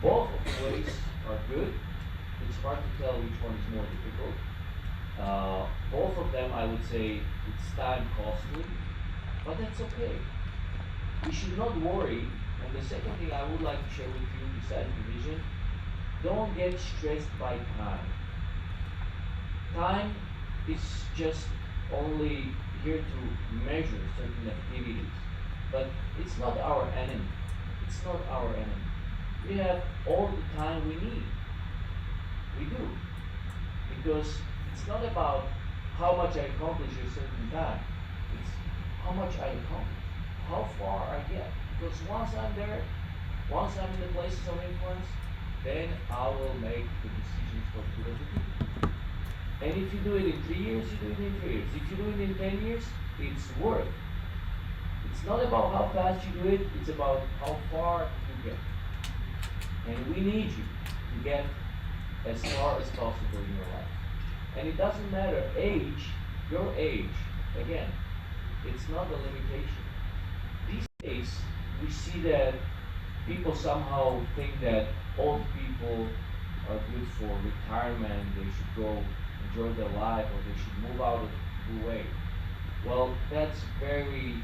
Both of the ways are good. It's hard to tell which one is more difficult. Both of them, I would say, it's time costly, but that's okay. We should not worry. And the second thing I would like to share with you, besides the vision, don't get stressed by time. Time is just only here to measure certain activities, but it's not our enemy. It's not our enemy. We have all the time we need. We do. Because it's not about how much I accomplish in a certain time. It's how much I accomplish, how far I get. Because once I'm there, once I'm in the places of influence, then I will make the decisions for good of the people. And if you do it in 3 years, you do it in 3 years. If you do it in 10 years, it's worth. It's not about how fast you do it, it's about how far you get. And we need you to get as far as possible in your life. And it doesn't matter age, your age, again, it's not a limitation. These days, we see that people somehow think that old people are good for retirement, they should go enjoy their life, or they should move out of the way. Well, that's very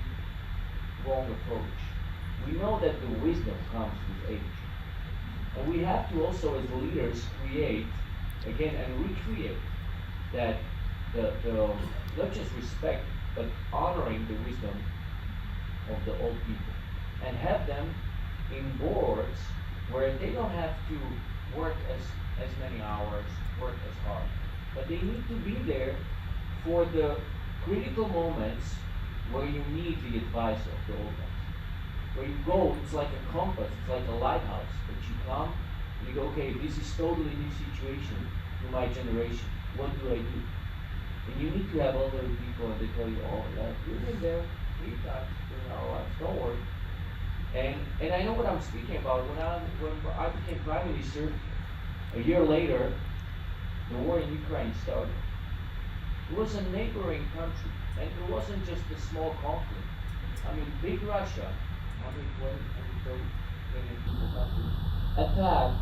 wrong approach. We know that the wisdom comes with age. And we have to also, as leaders, create, again, and recreate that the not just respect, but honoring the wisdom of the old people. And have them in boards where they don't have to work as many hours, work as hard. But they need to be there for the critical moments where you need the advice of the old ones. Where you go, it's like a compass, it's like a lighthouse. But you come and you go, okay, this is totally new situation to my generation. What do I do? And you need to have other people and they tell you, oh yeah, you've been there 3 times in our lives, don't worry. And I know what I'm speaking about. When I became Prime Minister, a year later, the war in Ukraine started. It was a neighboring country, and it wasn't just a small conflict. I mean, big Russia, 120, 130 million people country, attacked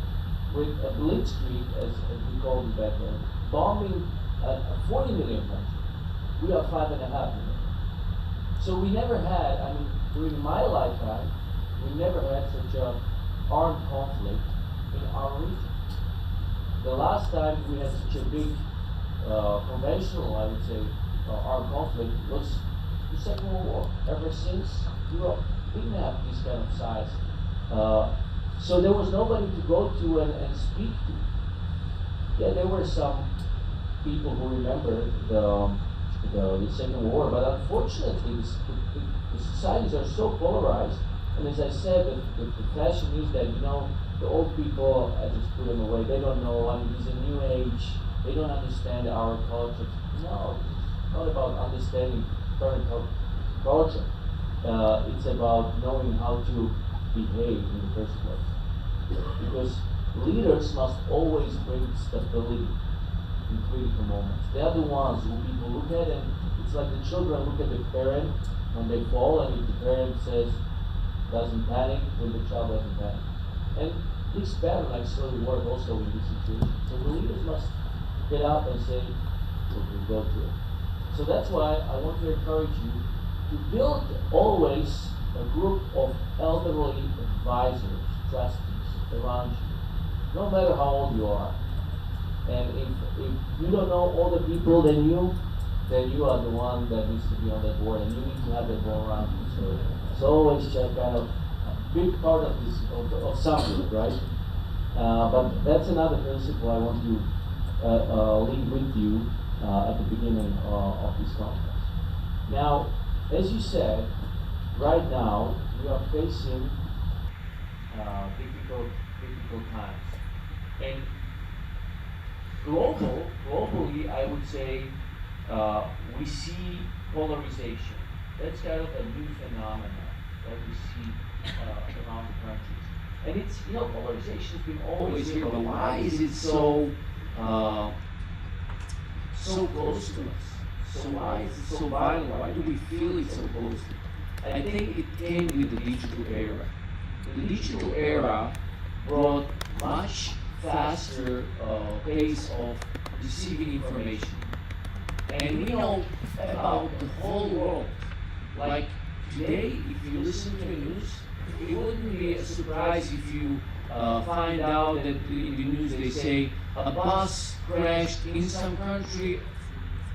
with a blitzkrieg, as we called it back then, bombing a 40 million country. We are 5.5 million. So we never had, I mean, during my lifetime, we never had such a armed conflict in our region. The last time we had such a big conventional, I would say, armed conflict was the Second World War. Ever since, Europe didn't have this kind of size. So there was nobody to go to and speak to. Yeah, there were some people who remember the Second World War, but unfortunately, the societies are so polarized. And as I said, the fashion is that, you know, the old people, I just put them away. They don't know. I mean, it's a new age. They don't understand our culture. No, it's not about understanding current culture. It's about knowing how to behave in the first place. Because leaders must always bring stability in critical moments. They are the ones who people look at, and it's like the children look at the parent when they fall, and if the parent says, doesn't panic, then the child doesn't panic. And this pattern actually work also in this situation. So the leaders must get up and say, we'll go to it. So that's why I want to encourage you to build always a group of elderly advisors, trustees around you, no matter how old you are. And if you don't know all the people, then you are the one that needs to be on that board, and you need to have that board around you. So always check kind of a big part of this of something, right? But that's another principle I want to leave with you at the beginning of this conference. Now, as you said, right now we are facing difficult times, and globally, I would say we see polarization. That's kind of a new phenomenon that we see around the countries. And it's, you know, polarization has been always here, but why is it so close to us? So why is it so violent? Why do we feel it so close? I think it came with the digital era. The digital era brought much faster pace of receiving information. And we know about the whole world. Like today, if you listen to the news, it wouldn't be a surprise if you find out that in the news they say a bus crashed in some country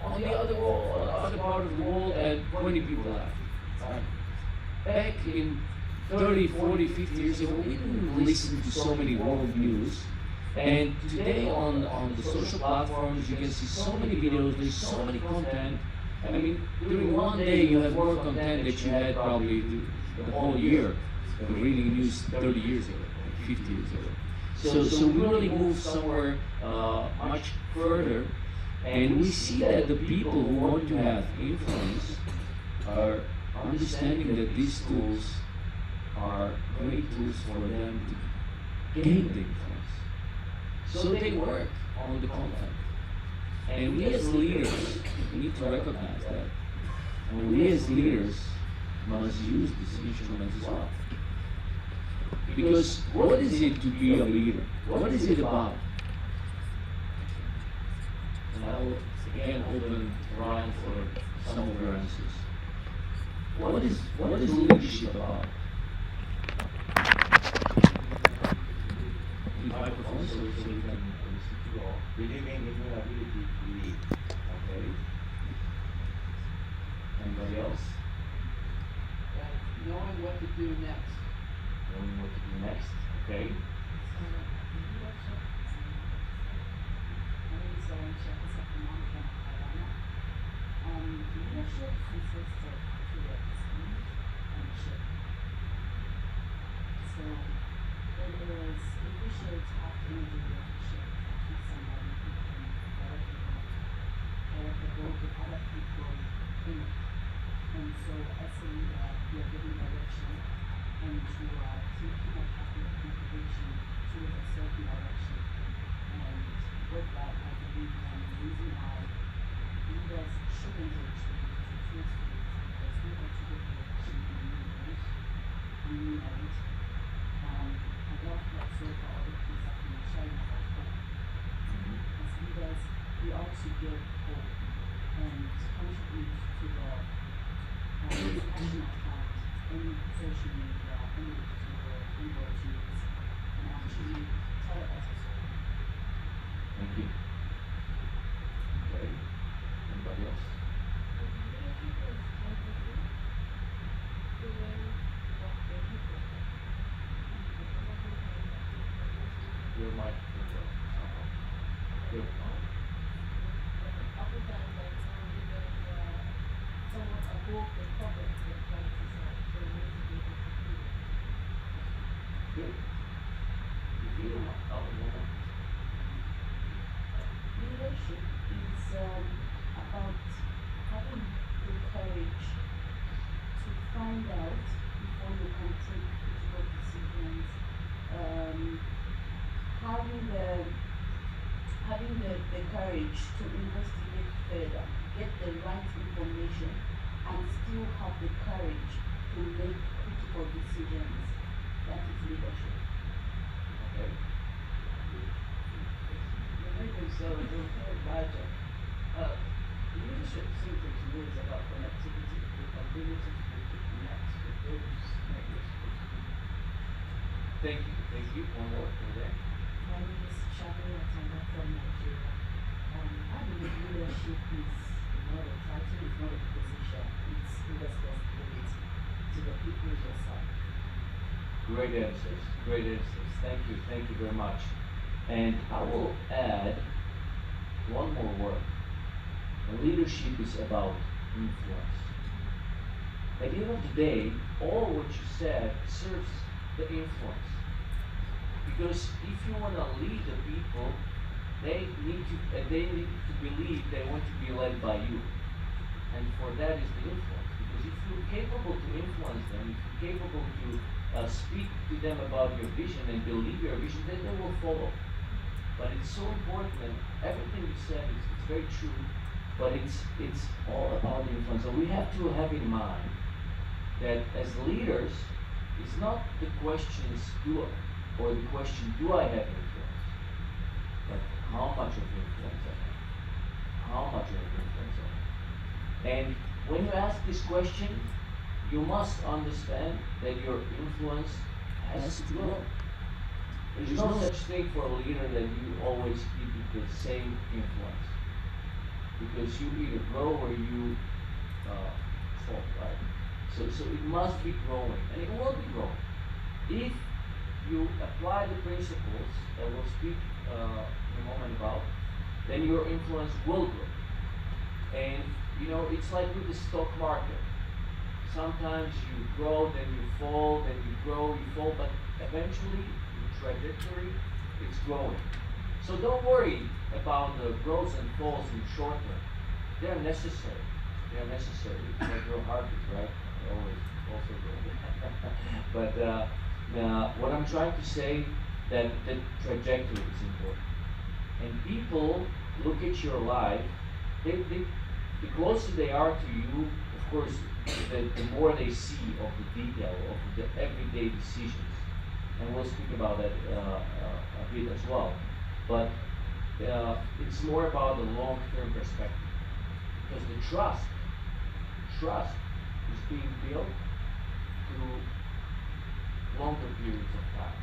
on the other part of the world and 20 people died. Right? Back in 30, 40, 50 years ago, we didn't listen to so many world news. And today on the social platforms, you can see so many videos, there's so many content. I mean, during one day you have more content that you had probably the whole year of reading news 30 years ago, 50 years ago. So we really move somewhere much further, and we see that the people who want to have influence are understanding that these tools are great tools for them to gain the influence. So they work on the content. And we as leaders need to recognize that. And we as leaders must use these instruments as well. Because what is it to be a leader? What is it about? And I will again open Ryan for some of your answers. What is leadership about? Microphone so we can listen to you all. Believing in your ability to lead. Okay. Anybody else? Knowing what to do next. Knowing what to do next. Okay. Leadership consists of two words, and ship. So it is, if we should have energy leadership, actually somebody who can direct the boat with other people in it. And so as a leader, you're giving direction and you are taking a couple of motivation towards a certain direction. And with that, I believe the reason why leaders should engage with the truthfully because we want to give direction in new ways, in new ways. I love that so far all the things that we are sharing about hope. As leaders, we ought to give hope and contribute to the discussion at hand in social media, in literature, in world news, and actually tell it as a story. Thank you. Okay. Anybody else? Your mic. Your good. You feel Leadership is about having the courage to find out before you can take critical decisions, having the courage to investigate further, get the right information, and still have the courage to make critical decisions. That is leadership. Okay. The leaders are very larger. Leadership simply to me is about connectivity, the ability to connect with those that you're supposed to be. Thank you. Thank you. One more over there. My name is Shani Atanga from Nigeria. I believe leadership is not a title, it's not a position, it's a responsibility to the people yourself. Great answers. Great answers. Thank you. Thank you very much. And I will add one more word. Leadership is about influence. At the end of the day, all what you said serves the influence. Because if you want to lead the people, they need to believe they want to be led by you. And for that is the influence. Because if you're capable to influence them, if you're capable to speak to them about your vision and believe your vision, then they will follow. But it's so important, and everything you said is very true, but it's all about influence. So we have to have in mind that as leaders, it's not the questions, or the question, do I have influence? But how much of influence I have? How much of influence I have? And when you ask this question, you must understand that your influence has to grow. There's no such thing for a leader that you always keep the same influence. Because you either grow or you fall, right? So it must be growing, and it will be growing. If you apply the principles that we'll speak in a moment about, then your influence will grow. And it's like with the stock market. Sometimes you grow, then you fall, then you grow, you fall, but eventually the trajectory is growing. So don't worry about the growths and falls in short term. They are necessary. They are necessary. It's like your heartbeat, right? I always also go. But what I'm trying to say that the trajectory is important. And people look at your life. The closer they are to you, of course, the more they see of the detail of the everyday decisions. And we'll speak about that a bit as well. But it's more about the long-term perspective, because the trust is being built through longer periods of time.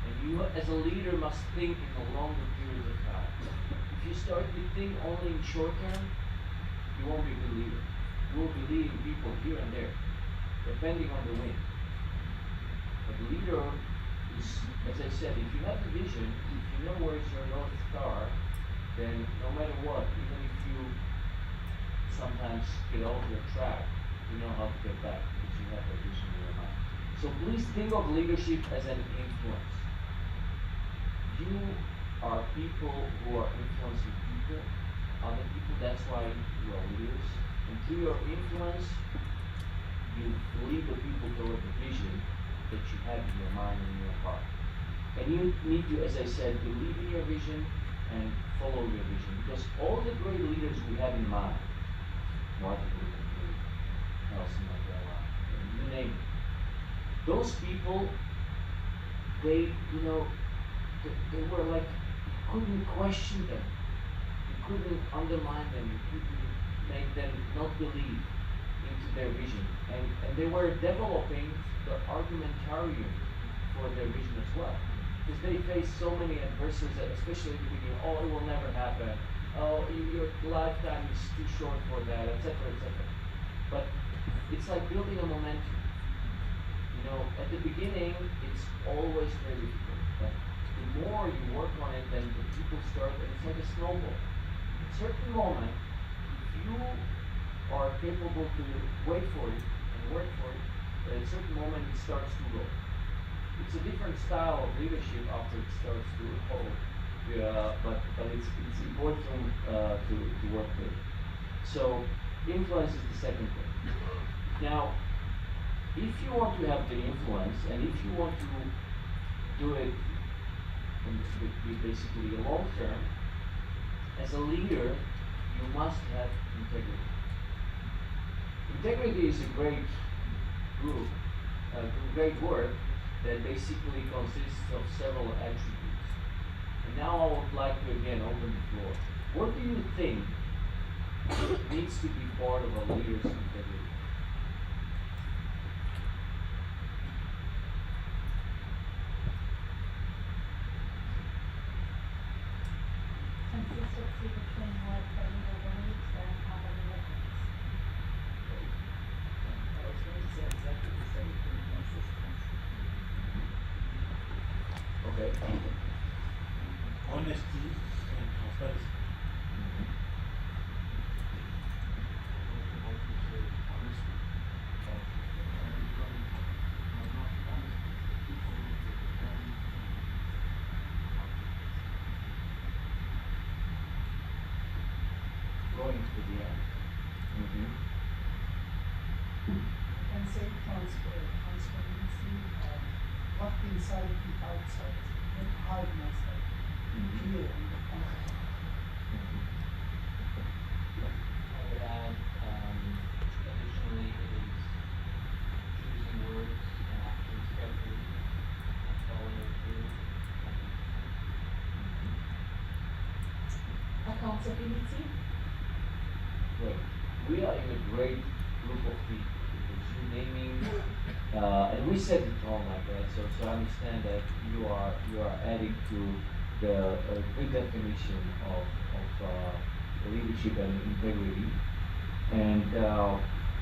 And you, as a leader, must think in the longer periods of time. If you start to think only in short term, you won't be a good leader. You will be leading people here and there, depending on the wind. But the leader is, as I said, if you have the vision, if you know where is your North Star, then no matter what, even if you sometimes get off your track, you know how to get back because you have a vision in your mind. So please think of leadership as an influence. You are people who are influencing people, other people, that's why you are leaders. And through your influence, you lead the people toward the vision that you have in your mind and in your heart. And you need to, as I said, believe in your vision and follow your vision. Because all the great leaders we have in mind, Martin Luther King, Nelson Mandela, you name it, those people, they were like, you couldn't question them. You couldn't undermine them. You couldn't make them not believe into their vision. And they were developing the argumentarium for their vision as well. Because they faced so many adversities, especially in the beginning. Oh, it will never happen. Oh, your lifetime is too short for that, etc., etc. But it's like building a momentum. At the beginning, it's always very difficult. But the more you work on it, then the people start, and it's like a snowball. At a certain moment, if you are capable to wait for it and work for it, at a certain moment it starts to roll. It's a different style of leadership after it starts to roll. But it's important to work with. So influence is the second thing. Now, if you want to have the influence, and if you want to do it basically long term, as a leader, you must have integrity. Integrity is a great group, a great word that basically consists of several attributes. And now I would like to again open the floor. What do you think needs to be part of a leader's integrity? Consistency between what the leader believes and how the leader thinks. I was going to say exactly the same thing, consistency. Okay. Honesty and transparency. Going to the end. And say transparency, what inside the outside, not hide myself, clear on the content. I would add, additionally, it is choosing words and actions carefully, following responsibility. Right. We are in a great group of people because you're naming, and we set the tone like that. So I understand that you are adding to the good definition of leadership and integrity. And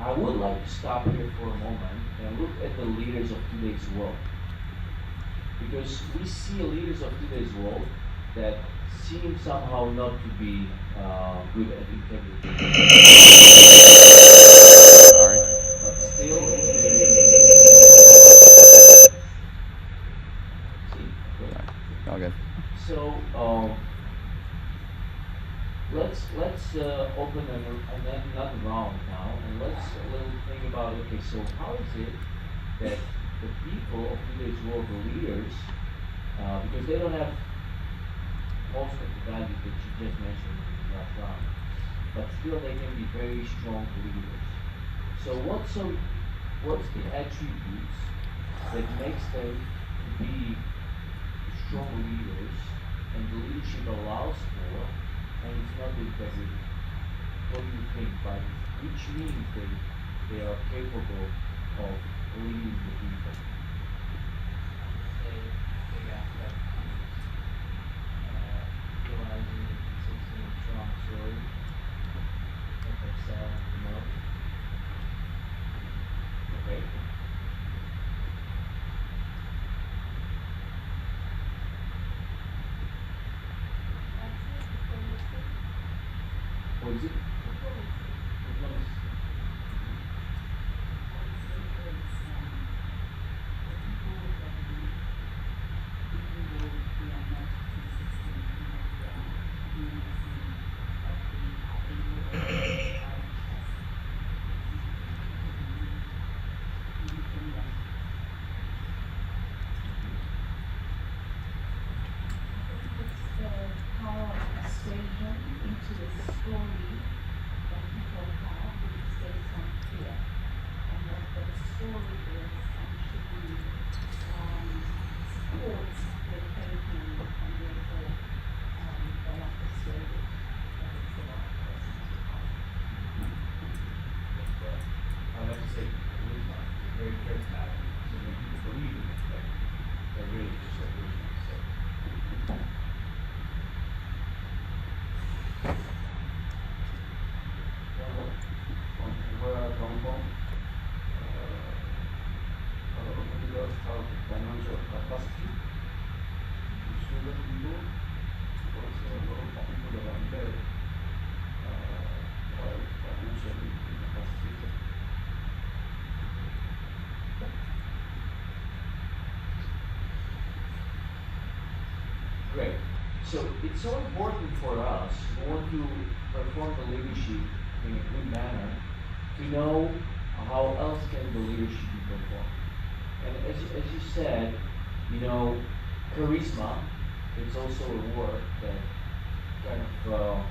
I would like to stop here for a moment and look at the leaders of today's world. Because we see leaders of today's world that seem somehow not to be good at integrity. Sorry. But still, see, okay. All good. So let's open another round now, and let's a little think about, okay, so how is it that the people of today's world, the leaders, because they don't have most of the values that you just mentioned in the last round, but still they can be very strong leaders. So what's the attributes that makes them be strong leaders, and the leadership allows for, and it's not the integrity? What do you think by this? Which means they are capable of leading the people? Say big aspect is realizing the consistent and strong story that they sell and promote. Okay. What is it? Diplomacy. It's the power of persuasion into the story that people have, which is based on fear. And that the story is actually supports their thinking, and therefore they are persuaded that it's the right person to follow. I'd like to say charisma is very charismatic. So when people believe in it, like, they're really just like charisma. So where I come from, a lot of leaders have financial capacity to serve people, because a lot of people that are led are financially incapacitated. Great. So it's so important for us who want to perform the leadership in a good manner to know how else can the leadership be performed. And as you said, charisma, it's also a word that kind of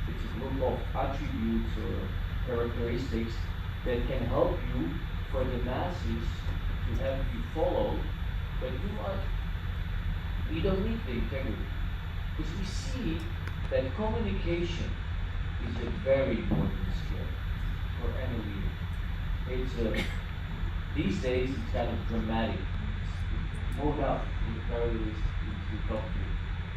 it's a group of attributes or characteristics that can help you for the masses to have you follow, but you don't need the integrity. Because we see that communication is a very important skill for any leader. These days it's kind of dramatic. It's moved up in the very least into top three.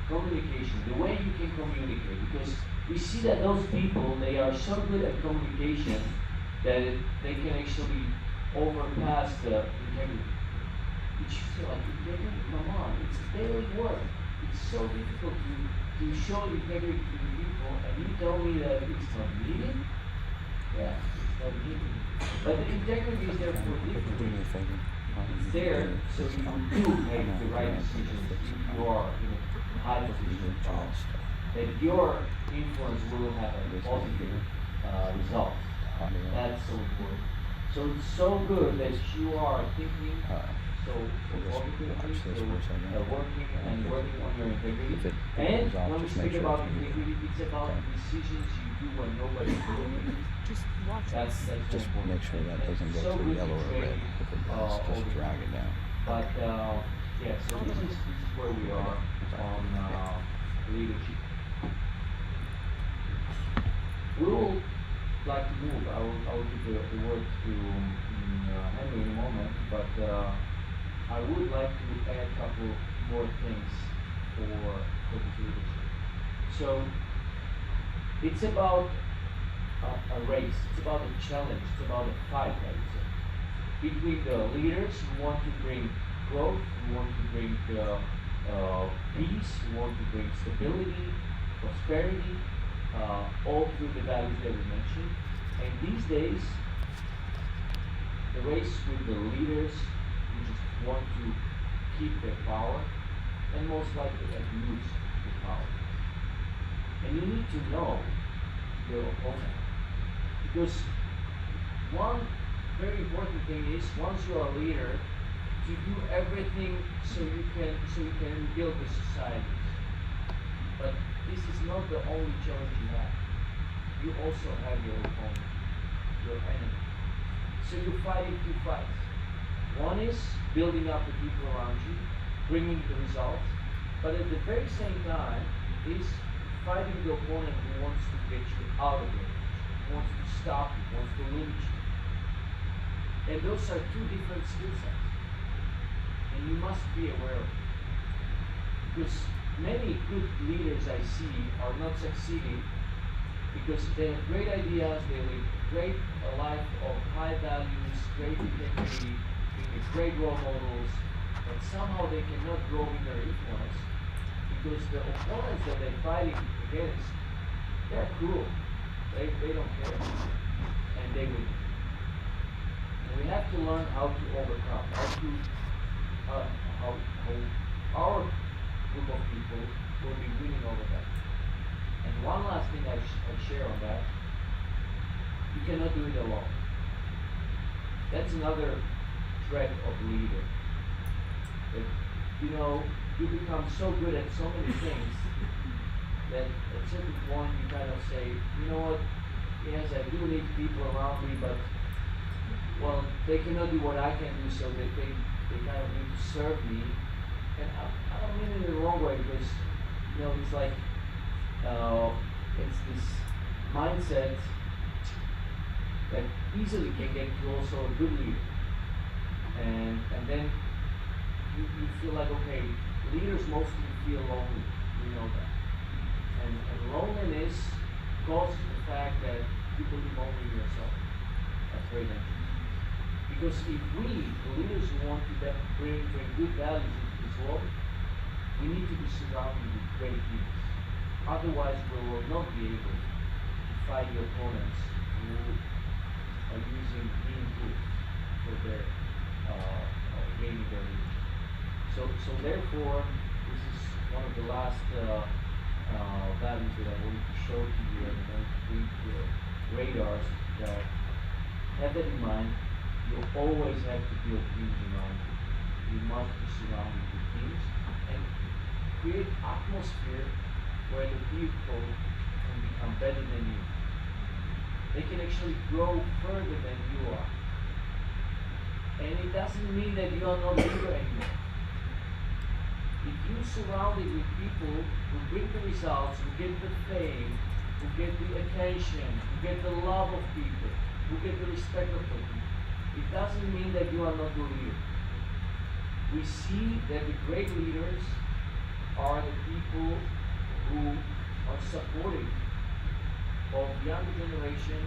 Communication, the way you can communicate, because we see that those people, they are so good at communication that they can actually overpass the integrity. Which you feel like integrity, come on, it's daily work. It's so difficult to show integrity to the people, and you tell me that it's not needed? Yeah, it's not needed. But the integrity is there for different reasons. It's there so you do make the right decisions if you are in a high position of power. That your influence will have a positive result. That's so important. So it's so good that you are thinking so positively, so working on your integrity. And when we speak about integrity, it's about decisions you do when nobody's looking. Just watch That's Just important. make sure that doesn't go So to good to yellow or train, red. If it does, all just the drag time. it down. But yeah, so this is where we are on leadership. We will like to move. I will give the word to Henry in a moment, but I would like to add a couple more things for this leadership. So it's about a race. It's about a challenge. It's about a fight, I would say, between the leaders who want to bring growth, who want to bring peace, who want to bring stability, prosperity, all through the values that we mentioned. And these days, the race with the leaders who just want to keep their power and most likely abuse the power. And you need to know your opponent. Because one very important thing is once you are a leader, to do everything so you can build the societies. But this is not the only challenge you have. You also have your opponent, your enemy. So you're fighting two fights. One is building up the people around you, bringing the results, but at the very same time is fighting the opponent who wants to get you out of it, who wants to stop you, wants to limit you. And those are two different skill sets. And you must be aware of it. Because many good leaders I see are not succeeding because they have great ideas, they live a great life of high values, great integrity, being great role models, but somehow they cannot grow in their influence because the opponents that they're fighting against, they're cruel. They don't care. And they win. And we have to learn how to overcome, how our group of people will be winning over that. And one last thing I share on that, you cannot do it alone. That's another threat of leader. That, you become so good at so many things that at a certain point you kind of say, you know what, yes, I do need people around me, but well, they cannot do what I can do, so they kind of need to serve me. And I don't mean it in the wrong way because, it's like, it's this mindset that easily can get to also a good leader. And then you feel like, okay, leaders mostly feel lonely, we know that. And loneliness causes the fact that you believe only in yourself. That's very dangerous. Because if we, the leaders who want to bring good values into this world, we need to be surrounded with great leaders. Otherwise, we will not be able to fight the opponents who are using mean tools for their gaining their leadership. So therefore, this is one of the last values that I want to show to you and I want to bring to your radars that have that in mind. You always have to build teams around you. You must be surrounded with teams and create atmosphere where the people can become better than you. They can actually grow further than you are. And it doesn't mean that you are not leader anymore. If you surround it with people who bring the results, who get the fame, who get the attention, who get the love of people, who get the respect of the people, it doesn't mean that you are not the leader. We see that the great leaders are the people who are supportive of the younger generation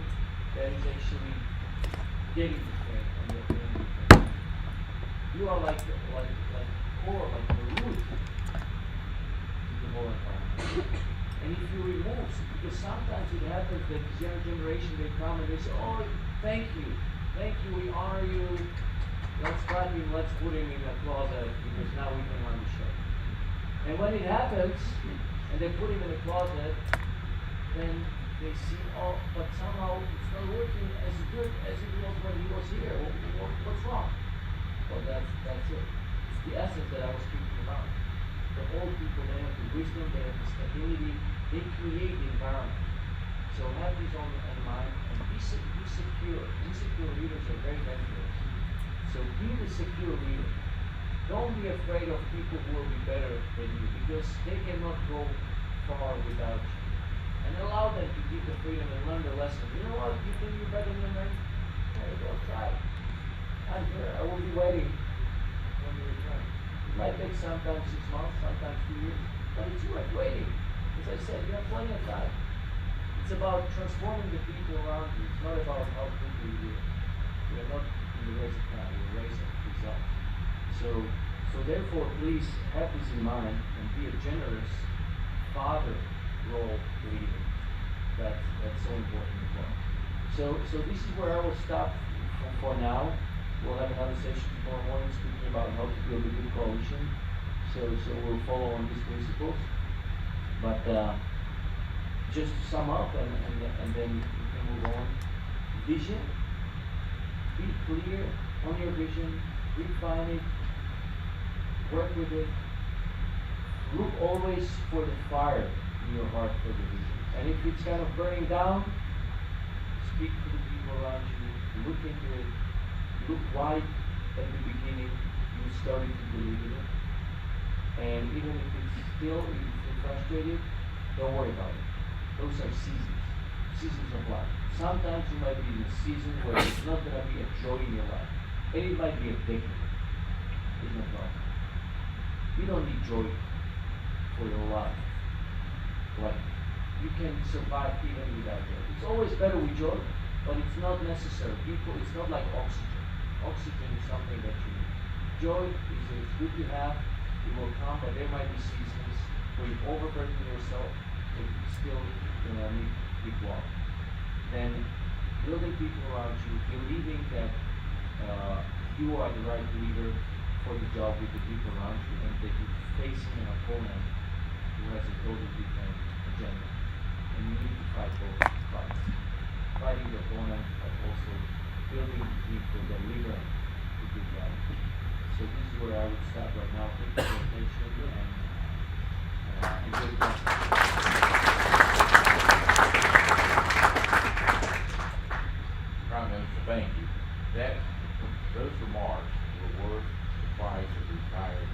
that is actually getting the fame and the fame. You are like core, like the root to the whole environment. And if you remove, because sometimes it happens that this young generation, they come and they say, oh, thank you, we honor you, let's clap him, let's put him in a closet because now we can run the show. And when it happens, and they put him in a closet, then they see, oh, but somehow it's not working as good as it was when he was here. What's wrong? Well, that's it. It's the essence that I was speaking about. The old people, they have the wisdom, they have the stability, they create the environment. So have this on mind and be secure. Insecure leaders are very dangerous. So be the secure leader. Don't be afraid of people who will be better than you because they cannot go far without you. And and allow them to give the freedom and learn the lesson. You know what? You think you're better than them? Hey, go try it. I'm here. I will be waiting when you return. It might take sometimes 6 months, sometimes 2 years, but it's worth waiting. As I said, you have plenty of time. It's about transforming the people around you. It's not about how quickly you do it. We are not in the race of time, we're in the race of results. So therefore, please have this in mind and be a generous father role leader. That's so important as well. So this is where I will stop for now. We'll have another session tomorrow morning speaking about how to build a good coalition. So we'll follow on these principles. But just to sum up and then we can move on. Vision. Be clear on your vision. Refine it. Work with it. Look always for the fire in your heart for the vision. And if it's kind of burning down, speak to the people around you. Look into it. Look why at the beginning you started to believe in it. And even if it's still, if you feel frustrated, don't worry about it. Those are seasons of life. Sometimes you might be in a season where it's not going to be a joy in your life. And it might be a decade. It's no problem. You don't need joy for your life. Like, you can survive even without joy. It's always better with joy, but it's not necessary. It's not like oxygen. Oxygen is something that you need. Joy is good to have. It will come, but there might be seasons where you overburden yourself, but you still need deep water. Then building people around you, believing that you are the right leader for the job with the people around you, and that you're facing an opponent who has a totally different agenda. And you need to fight both fights. Fighting the opponent, but also building the people that deliver the good job. So this is where I would stop right now. Thank you for your attention and enjoy the Prime Minister, thank you. Those remarks were worth the price of retired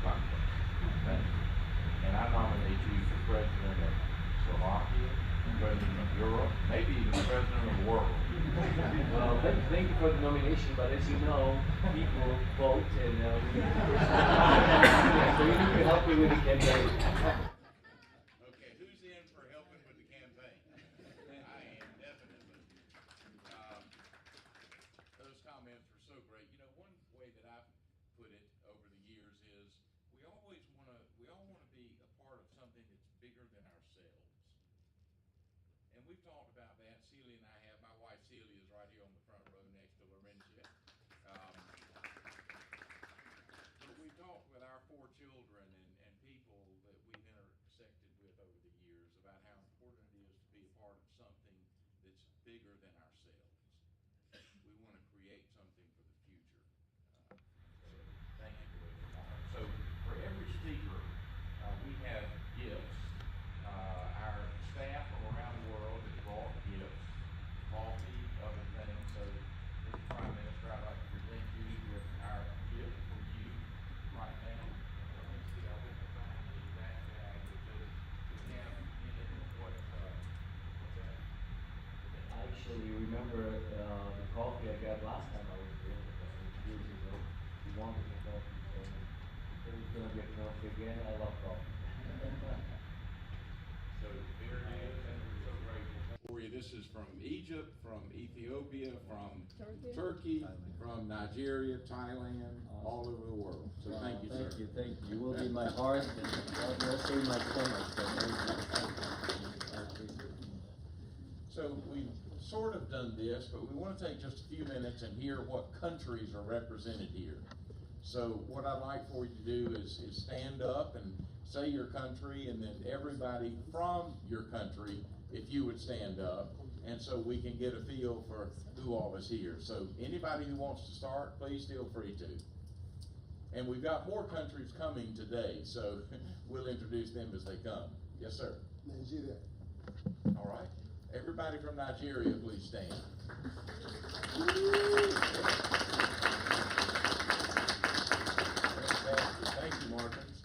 conference. Thank you. And I nominate you for President of Slovakia, President of Europe, maybe even President of the world. Well, thank you for the nomination, but as you know, people vote and so you need to help me with the campaign. Okay, who's in for helping with the campaign? I am, definitely. Those comments were so great. You know, one way that I've put it over the years is we all want to be a part of something that's bigger than ourselves. And we've talked about that. Celia and I have. My wife Celia is right here on the front row next to Laurentia. But we've talked with our 4 children and people that we've intersected with over the years about how important it is to be a part of something that's bigger than ourselves. We want to create something for the future. So thank you for those remarks. So for every speaker, we have gifts. Our staff from around the world has brought gifts, coffee, other things. So, Mr. Prime Minister, I'd like to present you with our gift for you right now. Let me see, I hope I find the exact bag because we have in it what's that? I actually remember the coffee I got last time I was here, years ago. You wanted the coffee, so there's going to be a coffee again. I love coffee. So here it is, and we're so grateful for you. This is from Egypt, from Ethiopia, from Turkey, from Nigeria, Thailand, all over the world. So thank you, sir. Thank you. You will be my heart, and God bless you, my stomach. So thank you. So we've sort of done this, but we want to take just a few minutes and hear what countries are represented here. So what I'd like for you to do is stand up and say your country, and then everybody from your country, if you would stand up, and so we can get a feel for who all is here. So anybody who wants to start, please feel free to. And we've got more countries coming today, so we'll introduce them as they come. Yes, sir. Nigeria. All right. Everybody from Nigeria, please stand. Thank you, Martins.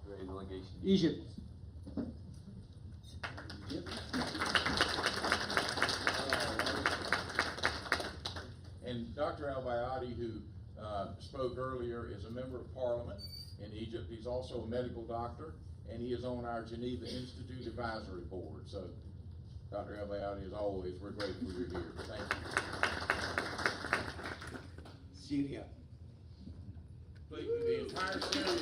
Great delegation. Egypt. Bayati, who spoke earlier, is a member of parliament in Egypt. He's also a medical doctor, and he is on our Geneva Institute Advisory Board. So, Dr. El Bayati, as always, we're grateful you're here. Thank you. Syria. Please, the entire Syria.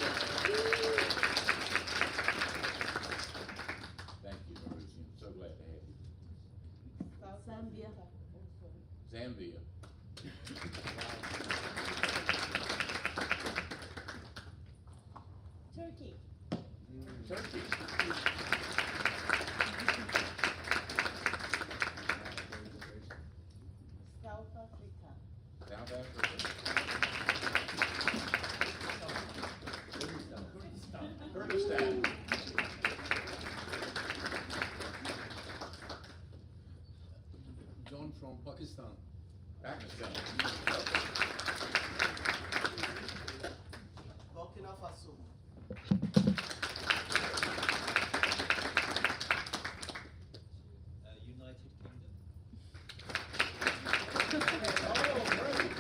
Thank you, Mauricio. I'm so glad to have you. Zambia. Zambia. Turkey. Turkey. South Africa. South Africa. Kurdistan. John from Pakistan. Pakistan. Burkina Faso. United Kingdom. Oh, great.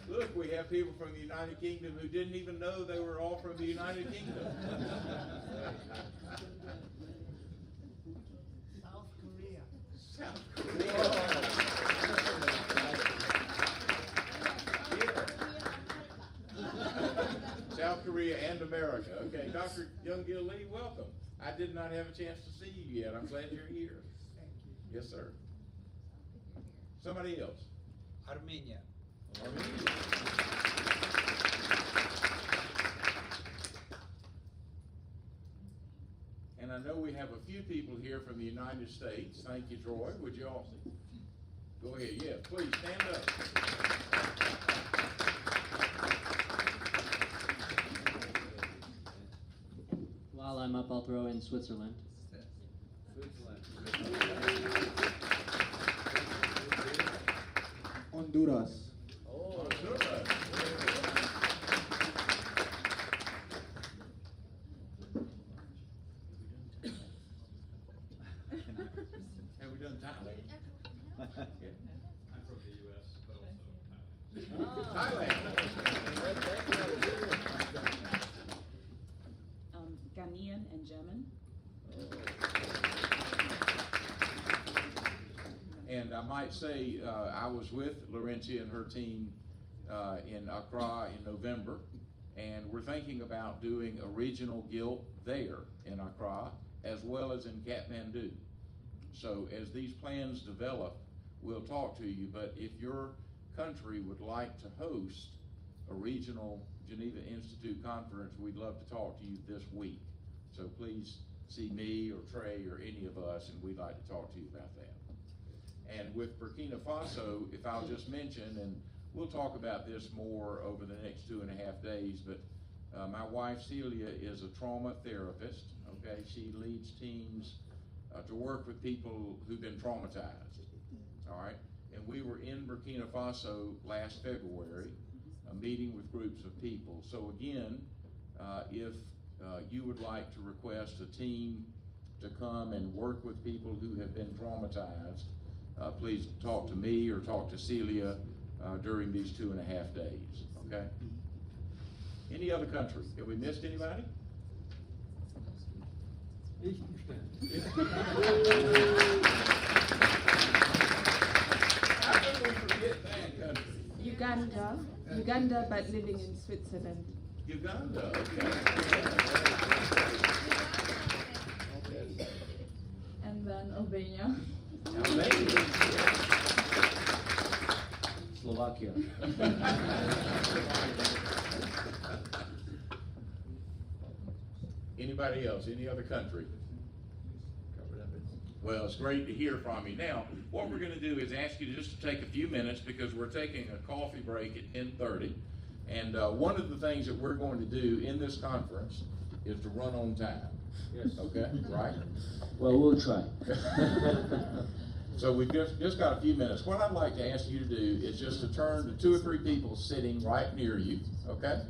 Look, we have people from the United Kingdom who didn't even know they were all from the United Kingdom. South Korea. South Korea. South Korea and America. Okay, Dr. Young-Gil Lee, welcome. I did not have a chance to see you yet. I'm glad you're here. Thank you. Yes, sir. Somebody else. Armenia. Armenia. And I know we have a few people here from the United States. Thank you, Troy. Would you all go ahead? Yeah, please stand up. While I'm up, I'll throw in Switzerland. Honduras. Oh, Honduras. Have we done Thailand? Yeah. I'm from the U.S., but also Thailand. Ghanaian and German. And I might say, I was with Laurentia and her team in Accra in November, and we're thinking about doing a regional GILPP there in Accra, as well as in Kathmandu. So as these plans develop, we'll talk to you, but if your country would like to host a regional Geneva Institute conference, we'd love to talk to you this week. So please see me or Trey or any of us, and we'd like to talk to you about that. And with Burkina Faso, if I'll just mention, and we'll talk about this more over the next 2.5 days, but my wife Celia is a trauma therapist, okay? She leads teams to work with people who've been traumatized, all right? And we were in Burkina Faso last February, meeting with groups of people. So again, if you would like to request a team to come and work with people who have been traumatized, please talk to me or talk to Celia during these 2.5 days, okay? Any other country? Have we missed anybody? How can we forget that country? Uganda, but living in Switzerland. Uganda, okay. And then Albania. Albania. Slovakia. Anybody else? Any other country? Well, it's great to hear from you. Now, what we're going to do is ask you just to take a few minutes because we're taking a coffee break at 10:30. And one of the things that we're going to do in this conference is to run on time. Yes. Okay, right? Well, we'll try. So we've just got a few minutes. What I'd like to ask you to do is just to turn to 2 or 3 people sitting right near you, okay?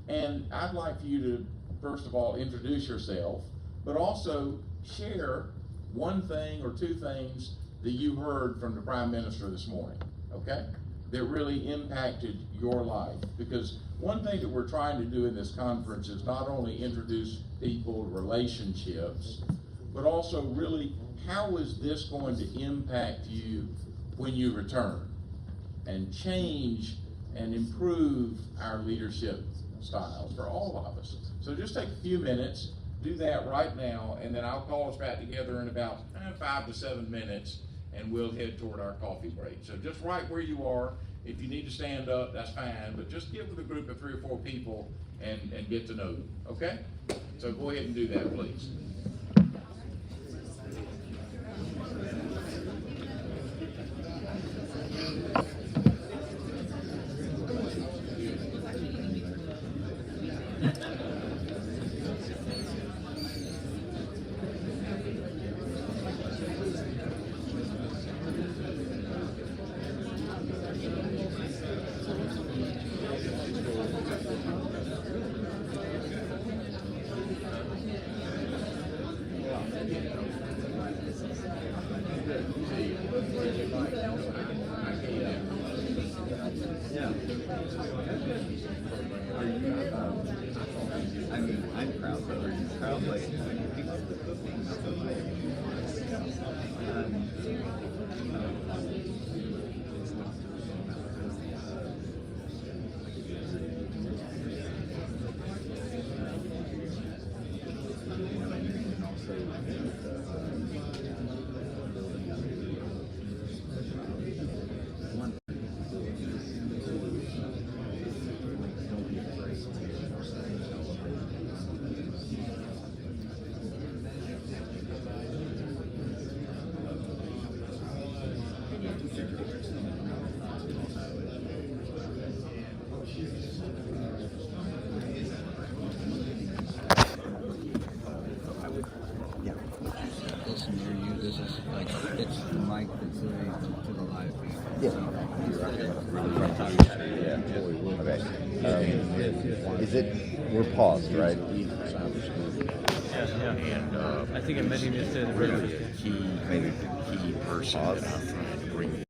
And I'd like for you to, first of all, introduce yourself, but also share one thing or 2 things that you heard from the Prime Minister this morning, okay? that really impacted your life? Because one thing that we're trying to do in this conference is not only introduce people to relationships, but also really, how is this going to impact you when you return and change and improve our leadership styles for all of us? So just take a few minutes, do that right now, and then I'll call us back together in about 5 to 7 minutes, and we'll head toward our coffee break. So just right where you are. If you need to stand up, that's fine, but just get with a group of 3 or 4 people and get to know them, okay? So go ahead and do that, please. I mean, I'm proud, but are you proud? Like, people the cooking, listen near you. This is like, it's the mic that's to the live feed. Yeah, okay. Is it, we're paused, right? And I think I mentioned this to the Really a key, maybe the key person that I'm trying to bring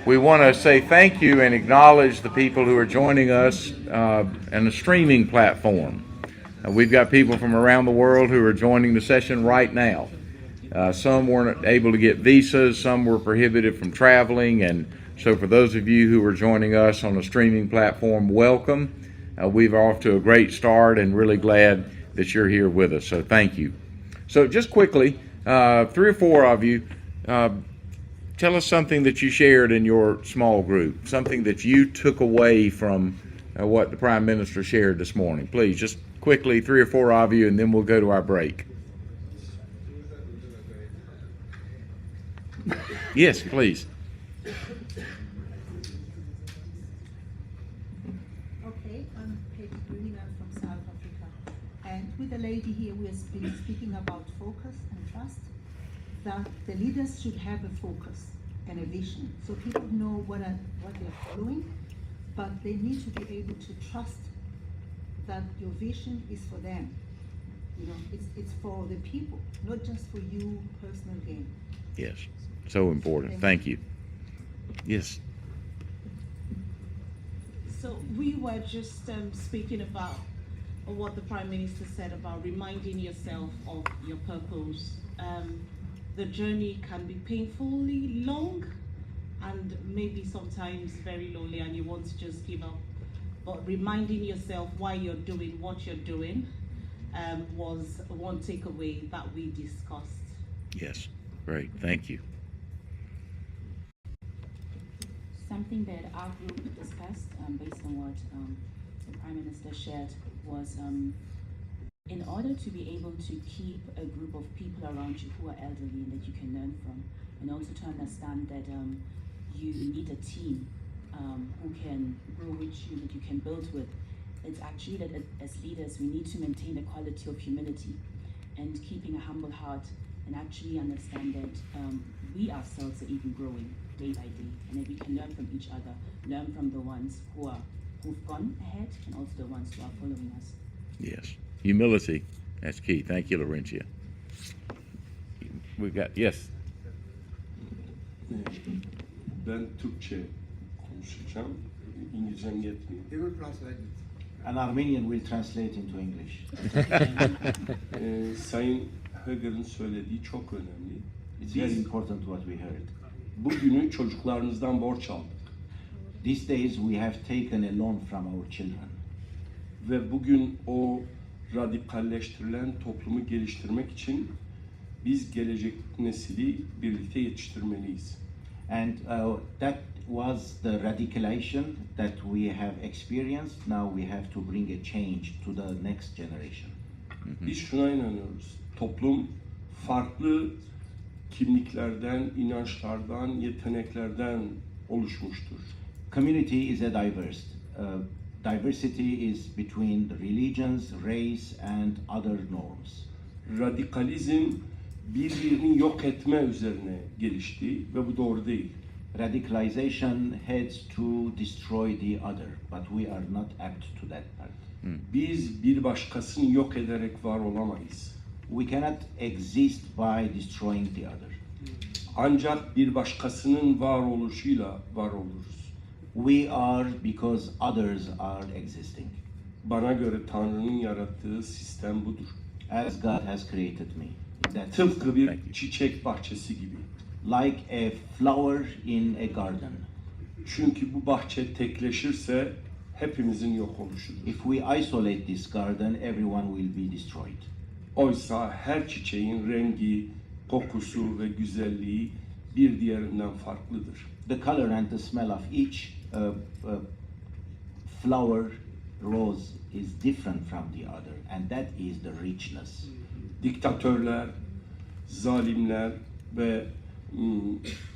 we want to say thank you and acknowledge the people who are joining us in the streaming platform. We've got people from around the world who are joining the session right now. Some weren't able to get visas, some were prohibited from traveling, and so for those of you who are joining us on the streaming platform, welcome. We're off to a great start and really glad that you're here with us, so thank you. So just quickly, 3 or 4 of you, tell us something that you shared in your small group, something that you took away from what the Prime Minister shared this morning. Please, just quickly, 3 or 4 of you, and then we'll go to our break. Yes, please. Okay, I'm Katie Green, I'm from South Africa. And with the lady here, we have been speaking about focus and trust, that the leaders should have a focus and a vision, so people know what they're following, but they need to be able to trust that your vision is for them. You know, it's for the people, not just for you, personal gain. Yes, so important. Thank you. Yes. So we were just speaking about what the Prime Minister said about reminding yourself of your purpose. The journey can be painfully long and maybe sometimes very lonely and you want to just give up. But reminding yourself why you're doing what you're doing was one takeaway that we discussed. Yes, great. Thank you. Something that our group discussed based on what the Prime Minister shared was in order to be able to keep a group of people around you who are elderly and that you can learn from, and also to understand that you need a team who can grow with you, that you can build with. It's actually that as leaders, we need to maintain the quality of humility and keeping a humble heart, and actually understand that we ourselves are even growing day by day, and that we can learn from each other, learn from the ones who've gone ahead, and also the ones who are following us. Yes, humility, that's key. Thank you, Laurentia. We've got, yes. Ben Türkçe konuşacağım. İngilizcem yetmiyor. An Armenian will translate into English. Sayın Hager'ın söylediği çok önemli. It's very important what we heard. Bugünü çocuklarınızdan borç aldık. These days we have taken a loan from our children. Ve bugün o radikalleştirilen toplumu geliştirmek için biz gelecek nesili birlikte yetiştirmeliyiz. And that was the radicalization that we have experienced. Now we have to bring a change to the next generation. Biz şuna inanıyoruz. Toplum farklı kimliklerden, inançlardan, yeteneklerden oluşmuştur. Community is a diverse. Diversity is between the religions, race, and other norms. Radikalizm birbirini yok etme üzerine gelişti ve bu doğru değil. Radicalization heads to destroy the other, but we are not apt to that part. Biz bir başkasını yok ederek var olamayız. We cannot exist by destroying the other. Ancak bir başkasının varoluşuyla var oluruz. We are because others are existing. Bana göre Tanrı'nın yarattığı sistem budur. As God has created me. Tıpkı bir çiçek bahçesi gibi. Like a flower in a garden. Çünkü bu bahçe tekleşirse hepimizin yok oluşudur. If we isolate this garden, everyone will be destroyed. Oysa her çiçeğin rengi, kokusu ve güzelliği bir diğerinden farklıdır. The color and the smell of each flower rose is different from the other, and that is the richness. Diktatörler, zalimler ve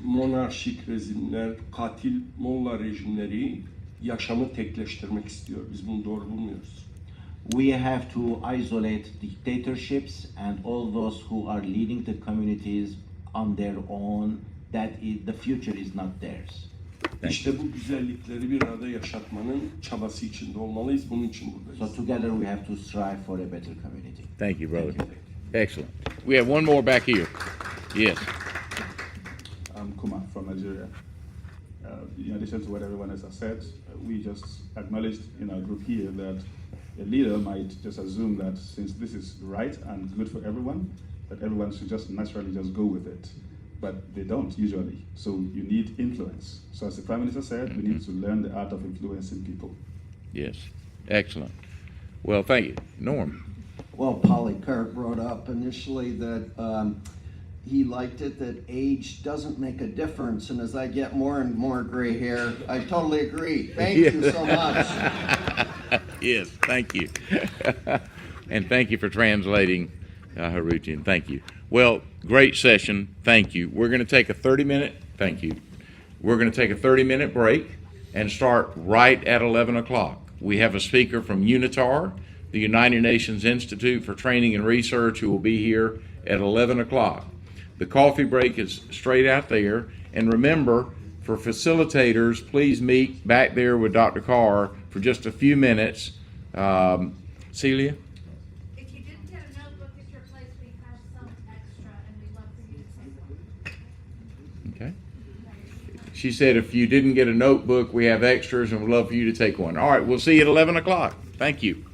monarşik rejimler, katil molla rejimleri yaşamı tekleştirmek istiyor. Biz bunu doğru bulmuyoruz. We have to isolate dictatorships and all those who are leading the communities on their own. That is, the future is not theirs. İşte bu güzellikleri bir arada yaşatmanın çabası içinde olmalıyız. Bunun için buradayız. So together we have to strive for a better community. Thank you, brother. Excellent. We have one more back here. Yes. I'm Kuma from Nigeria. In addition to what everyone else has said, we just acknowledged in our group here that a leader might just assume that since this is right and good for everyone, that everyone should just naturally just go with it. But they don't usually. So you need influence. So as the Prime Minister said, we need to learn the art of influencing people. Yes, excellent. Well, thank you. Norm. Well, Polycarp brought up initially that he liked it that age doesn't make a difference, and as I get more and more gray hair, I totally agree. Thank you so much. Yes, thank you. And thank you for translating, Haruchian. Thank you. Well, great session. Thank you. We're going to take a 30-minute, thank you. We're going to take a 30-minute break and start right at 11 o'clock. We have a speaker from UNITAR, the United Nations Institute for Training and Research, who will be here at 11 o'clock. The coffee break is straight out there. And remember, for facilitators, please meet back there with Dr. Carr for just a few minutes. Celia? If you didn't get a notebook at your place, we have some extra, and we'd love for you to take one. Okay. She said if you didn't get a notebook, we have extras, and we'd love for you to take one. All right, we'll see you at 11 o'clock. Thank you.